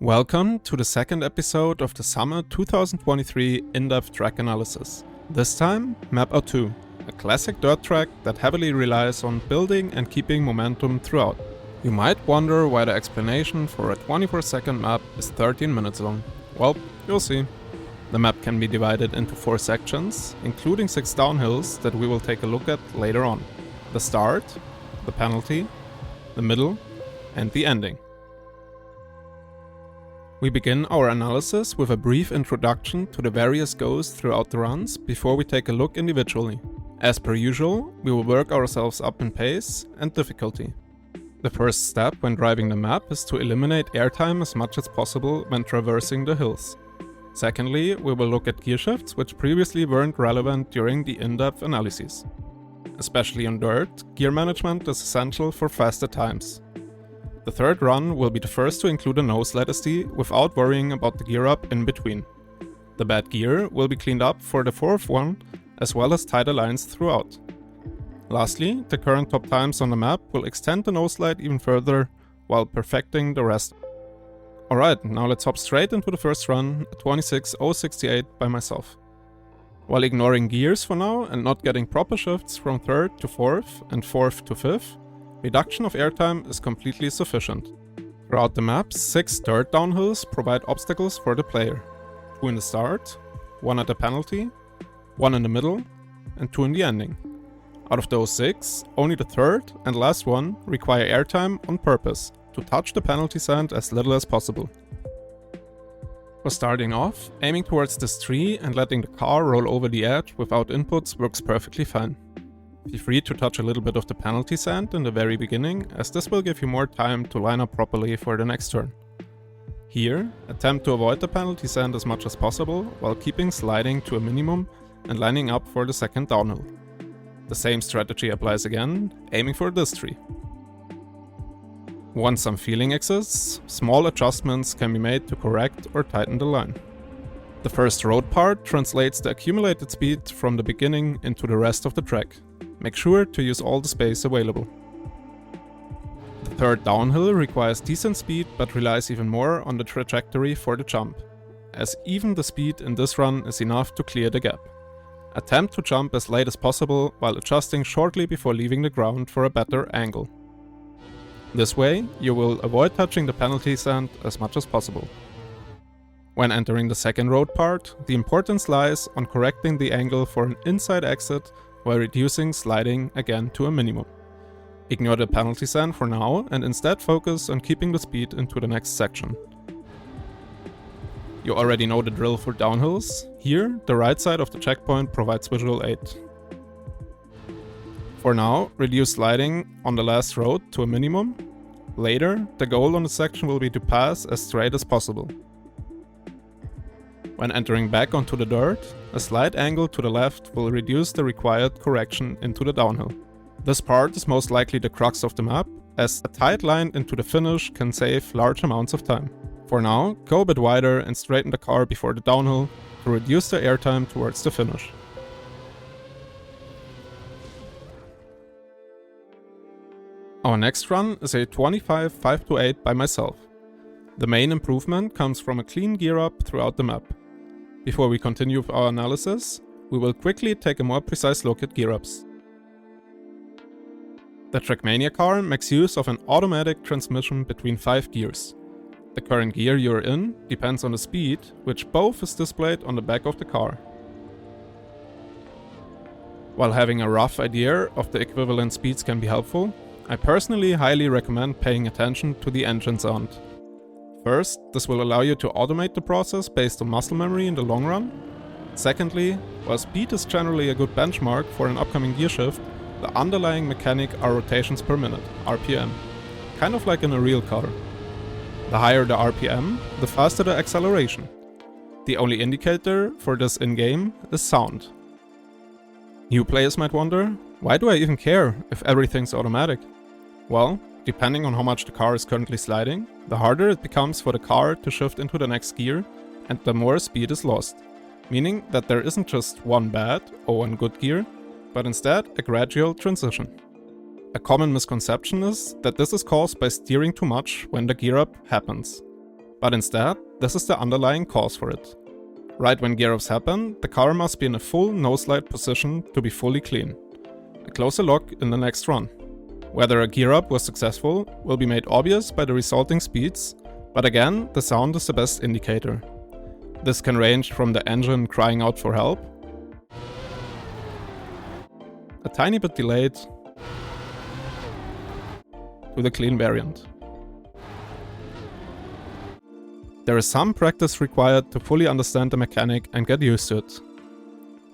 Welcome to the second episode of the summer 2023 in-depth track analysis. This time, Map R2, a classic dirt track that heavily relies on building and keeping momentum throughout. You might wonder why the explanation for a 24-second map is 13 minutes long. Well, you'll see. The map can be divided into 4 sections, including 6 downhills that we will take a look at later on. The start, the penalty, the middle, and the ending. We begin our analysis with a brief introduction to the various goals throughout the runs before we take a look individually. As per usual, we will work ourselves up in pace and difficulty. The first step when driving the map is to eliminate airtime as much as possible when traversing the hills. Secondly, we will look at gear shifts which previously weren't relevant during the in-depth analyses. Especially on dirt, gear management is essential for faster times. The third run will be the first to include a noslide SD without worrying about the gear up in between. The bad gear will be cleaned up for the fourth one, as well as tighter lines throughout. Lastly, the current top times on the map will extend the noslide even further while perfecting the rest. Alright, now let's hop straight into the first run at 26.068 by myself. While ignoring gears for now and not getting proper shifts from 3rd to 4th and 4th to 5th, reduction of airtime is completely sufficient. Throughout the map, 6 dirt downhills provide obstacles for the player. 2 in the start, 1 at the penalty, 1 in the middle, and 2 in the ending. Out of those 6, only the third and last one require airtime on purpose, to touch the penalty sand as little as possible. For starting off, aiming towards this tree and letting the car roll over the edge without inputs works perfectly fine. Feel free to touch a little bit of the penalty sand in the very beginning, as this will give you more time to line up properly for the next turn. Here, attempt to avoid the penalty sand as much as possible while keeping sliding to a minimum and lining up for the second downhill. The same strategy applies again, aiming for this tree. Once some feeling exists, small adjustments can be made to correct or tighten the line. The first road part translates the accumulated speed from the beginning into the rest of the track. Make sure to use all the space available. The third downhill requires decent speed but relies even more on the trajectory for the jump, as even the speed in this run is enough to clear the gap. Attempt to jump as late as possible while adjusting shortly before leaving the ground for a better angle. This way, you will avoid touching the penalty sand as much as possible. When entering the second road part, the importance lies on correcting the angle for an inside exit while reducing sliding again to a minimum. Ignore the penalty sand for now and instead focus on keeping the speed into the next section. You already know the drill for downhills. Here, the right side of the checkpoint provides visual aid. For now, reduce sliding on the last road to a minimum. Later, the goal on the section will be to pass as straight as possible. When entering back onto the dirt, a slight angle to the left will reduce the required correction into the downhill. This part is most likely the crux of the map, as a tight line into the finish can save large amounts of time. For now, go a bit wider and straighten the car before the downhill to reduce the airtime towards the finish. Our next run is a 25.528 by myself. The main improvement comes from a clean gear up throughout the map. Before we continue with our analysis, we will quickly take a more precise look at gear ups. The Trackmania car makes use of an automatic transmission between 5 gears. The current gear you're in depends on the speed, which both is displayed on the back of the car. While having a rough idea of the equivalent speeds can be helpful, I personally highly recommend paying attention to the engine sound. First, this will allow you to automate the process based on muscle memory in the long run. Secondly, while speed is generally a good benchmark for an upcoming gear shift, the underlying mechanic are rotations per minute, RPM, kind of like in a real car. The higher the RPM, the faster the acceleration. The only indicator for this in-game is sound. New players might wonder, why do I even care if everything's automatic? Well, depending on how much the car is currently sliding, the harder it becomes for the car to shift into the next gear and the more speed is lost. Meaning that there isn't just one bad or one good gear, but instead a gradual transition. A common misconception is that this is caused by steering too much when the gear up happens. But instead, this is the underlying cause for it. Right when gear-offs happen, the car must be in a full noslide position to be fully clean. A closer look in the next run. Whether a gear-up was successful will be made obvious by the resulting speeds, but again, the sound is the best indicator. This can range from the engine crying out for help, a tiny bit delayed, to the clean variant. There is some practice required to fully understand the mechanic and get used to it.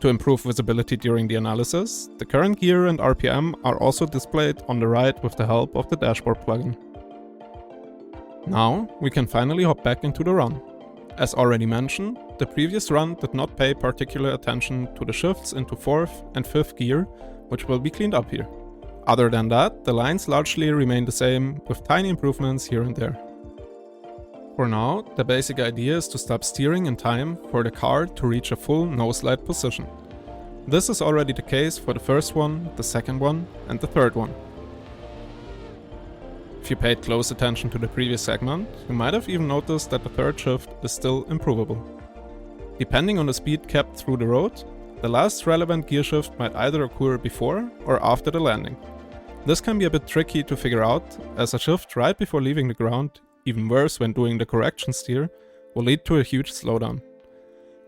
To improve visibility during the analysis, the current gear and RPM are also displayed on the right with the help of the dashboard plugin. Now we can finally hop back into the run. As already mentioned, the previous run did not pay particular attention to the shifts into 4th and 5th gear, which will be cleaned up here. Other than that, the lines largely remain the same, with tiny improvements here and there. For now, the basic idea is to stop steering in time for the car to reach a full noslide position. This is already the case for the first one, the second one, and the third one. If you paid close attention to the previous segment, you might have even noticed that the third shift is still improvable. Depending on the speed kept through the road, the last relevant gear shift might either occur before or after the landing. This can be a bit tricky to figure out, as a shift right before leaving the ground, even worse when doing the correction steer, will lead to a huge slowdown.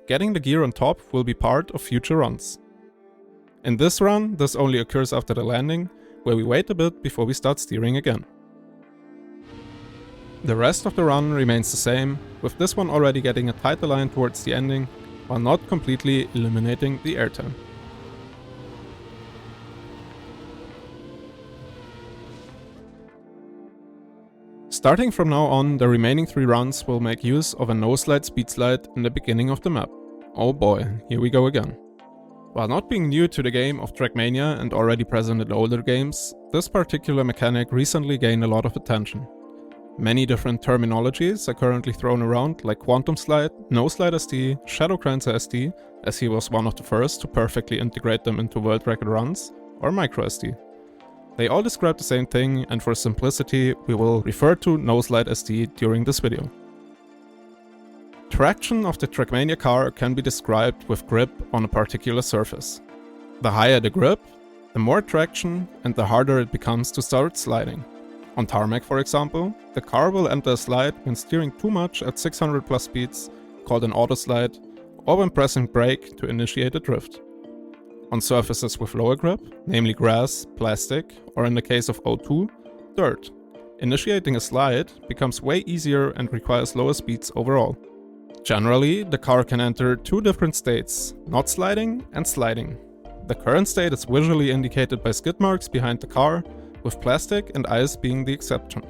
Getting the gear on top will be part of future runs. In this run, this only occurs after the landing, where we wait a bit before we start steering again. The rest of the run remains the same, with this one already getting a tighter line towards the ending, while not completely eliminating the airtime. Starting from now on, the remaining 3 runs will make use of a noslide speed slide in the beginning of the map. Oh boy, here we go again. While not being new to the game of Trackmania and already present in older games, this particular mechanic recently gained a lot of attention. Many different terminologies are currently thrown around, like Quantum Slide, Noslide SD, Shadow Crancer SD, as he was one of the first to perfectly integrate them into world record runs, or Micro SD. They all describe the same thing, and for simplicity we will refer to Noslide SD during this video. Traction of the Trackmania car can be described with grip on a particular surface. The higher the grip, the more traction and the harder it becomes to start sliding. On tarmac, for example, the car will enter a slide when steering too much at 600 plus speeds, called an auto slide, or when pressing brake to initiate a drift. On surfaces with lower grip, namely grass, plastic, or in the case of O2, dirt, initiating a slide becomes way easier and requires lower speeds overall. Generally, the car can enter 2 different states, not sliding and sliding. The current state is visually indicated by skid marks behind the car, with plastic and ice being the exception.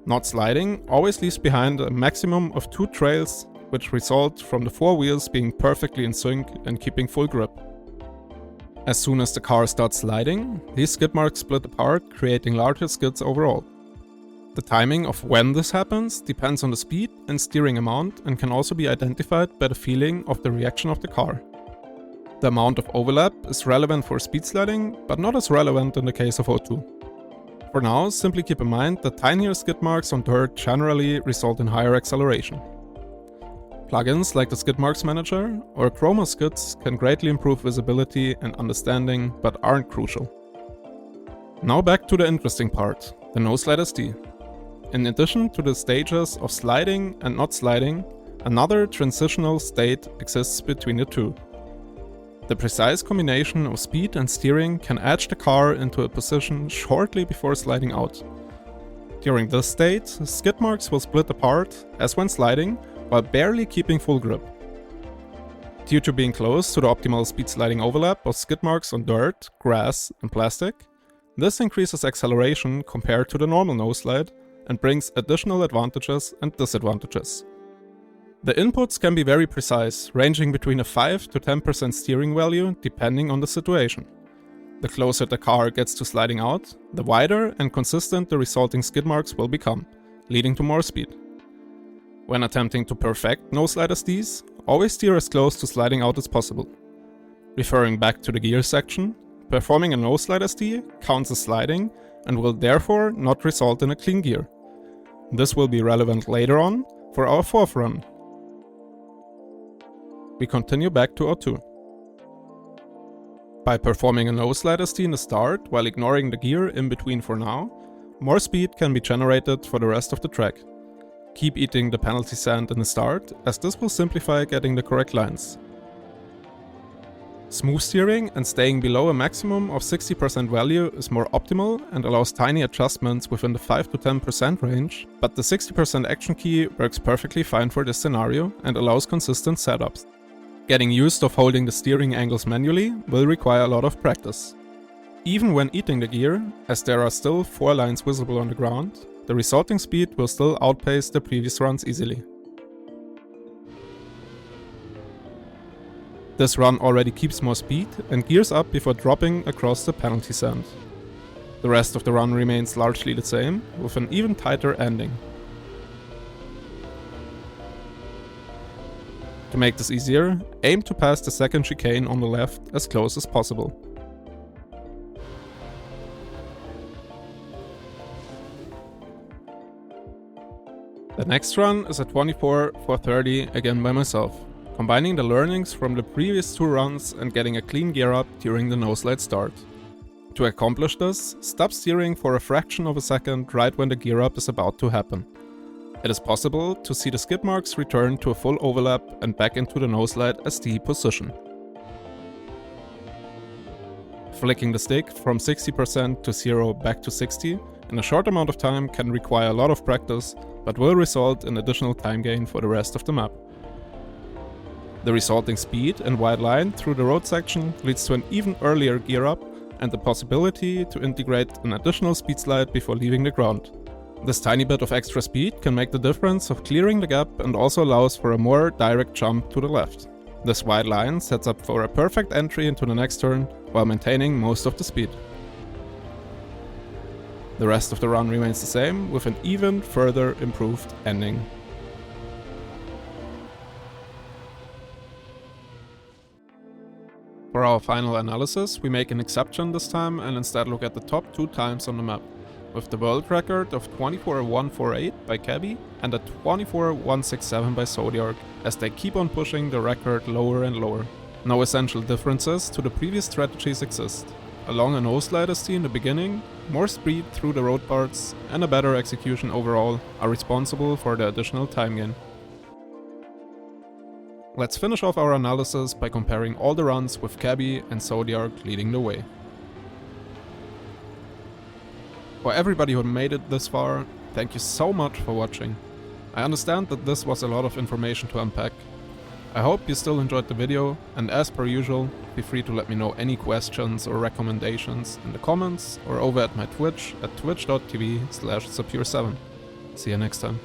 Not sliding always leaves behind a maximum of 2 trails, which result from the 4 wheels being perfectly in sync and keeping full grip. As soon as the car starts sliding, these skid marks split apart, creating larger skids overall. The timing of when this happens depends on the speed and steering amount and can also be identified by the feeling of the reaction of the car. The amount of overlap is relevant for speed sliding, but not as relevant in the case of O2. For now, simply keep in mind that tinier skid marks on dirt generally result in higher acceleration. Plugins like the Skid Marks Manager or Chroma Skids can greatly improve visibility and understanding, but aren't crucial. Now back to the interesting part, the Noslide SD. In addition to the stages of sliding and not sliding, another transitional state exists between the two. The precise combination of speed and steering can edge the car into a position shortly before sliding out. During this state, skid marks will split apart, as when sliding, while barely keeping full grip. Due to being close to the optimal speed sliding overlap of skid marks on dirt, grass, and plastic, this increases acceleration compared to the normal noslide and brings additional advantages and disadvantages. The inputs can be very precise, ranging between a 5 to 10% steering value depending on the situation. The closer the car gets to sliding out, the wider and consistent the resulting skid marks will become, leading to more speed. When attempting to perfect Noslide SDs, always steer as close to sliding out as possible. Referring back to the gear section, performing a Noslide SD counts as sliding and will therefore not result in a clean gear. This will be relevant later on for our fourth run. We continue back to O2. By performing a noslide ST in the start while ignoring the gear in between for now, more speed can be generated for the rest of the track. Keep eating the penalty sand in the start, as this will simplify getting the correct lines. Smooth steering and staying below a maximum of 60% value is more optimal and allows tiny adjustments within the 5 to 10% range, but the 60% action key works perfectly fine for this scenario and allows consistent setups. Getting used of holding the steering angles manually will require a lot of practice. Even when eating the gear, as there are still 4 lines visible on the ground, the resulting speed will still outpace the previous runs easily. This run already keeps more speed and gears up before dropping across the penalty sand. The rest of the run remains largely the same, with an even tighter ending. To make this easier, aim to pass the second chicane on the left as close as possible. The next run is a 24-430 again by myself, combining the learnings from the previous 2 runs and getting a clean gear up during the noslide start. To accomplish this, stop steering for a fraction of a second right when the gear up is about to happen. It is possible to see the skid marks return to a full overlap and back into the noslide ST position. Flicking the stick from 60% to 0 back to 60 in a short amount of time can require a lot of practice, but will result in additional time gain for the rest of the map. The resulting speed and wide line through the road section leads to an even earlier gear up and the possibility to integrate an additional speed slide before leaving the ground. This tiny bit of extra speed can make the difference of clearing the gap and also allows for a more direct jump to the left. This wide line sets up for a perfect entry into the next turn while maintaining most of the speed. The rest of the run remains the same, with an even further improved ending. For our final analysis, we make an exception this time and instead look at the top 2 times on the map, with the world record of 24.148 by Cabby and a 24.167 by Zodiac, as they keep on pushing the record lower and lower. No essential differences to the previous strategies exist. Along a noslide ST in the beginning, more speed through the road parts and a better execution overall are responsible for the additional time gain. Let's finish off our analysis by comparing all the runs with Cabby and Zodiac leading the way. For everybody who made it this far, thank you so much for watching. I understand that this was a lot of information to unpack. I hope you still enjoyed the video, and as per usual, feel free to let me know any questions or recommendations in the comments or over at my Twitch at twitch.tv/SaPure7. See you next time.